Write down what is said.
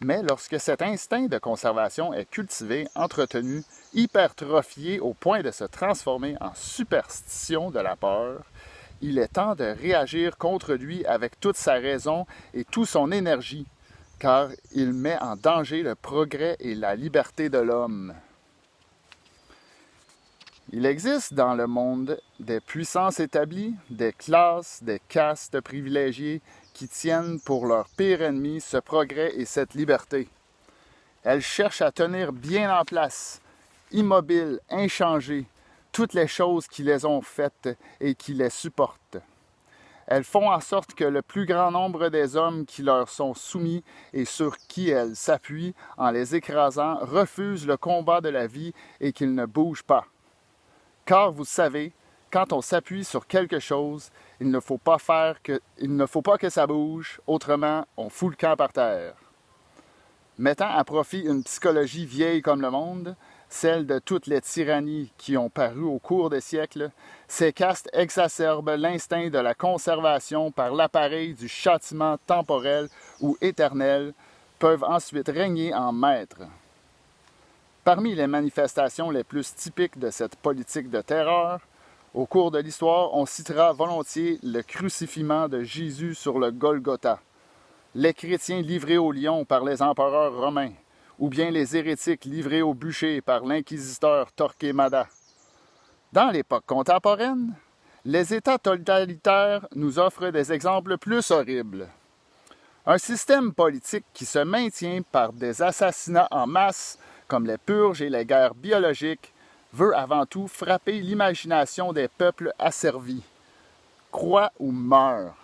Mais lorsque cet instinct de conservation est cultivé, entretenu, hypertrophié au point de se transformer en superstition de la peur, il est temps de réagir contre lui avec toute sa raison et toute son énergie, car il met en danger le progrès et la liberté de l'homme. Il existe dans le monde des puissances établies, des classes, des castes privilégiées qui tiennent pour leur pire ennemi ce progrès et cette liberté. Elles cherchent à tenir bien en place, immobiles, inchangées, toutes les choses qui les ont faites et qui les supportent. Elles font en sorte que le plus grand nombre des hommes qui leur sont soumis et sur qui elles s'appuient en les écrasant refusent le combat de la vie et qu'ils ne bougent pas. Car vous savez, quand on s'appuie sur quelque chose, il ne faut pas que ça bouge, autrement on fout le camp par terre. Mettant à profit une psychologie vieille comme le monde, celle de toutes les tyrannies qui ont paru au cours des siècles, ces castes exacerbent l'instinct de la conservation par l'appareil du châtiment temporel ou éternel, peuvent ensuite régner en maîtres. Parmi les manifestations les plus typiques de cette politique de terreur, au cours de l'histoire, on citera volontiers le crucifiement de Jésus sur le Golgotha, les chrétiens livrés aux lions par les empereurs romains, ou bien les hérétiques livrés au bûcher par l'inquisiteur Torquemada. Dans l'époque contemporaine, les États totalitaires nous offrent des exemples plus horribles. Un système politique qui se maintient par des assassinats en masse, comme les purges et les guerres biologiques, veut avant tout frapper l'imagination des peuples asservis. Crois ou meurs.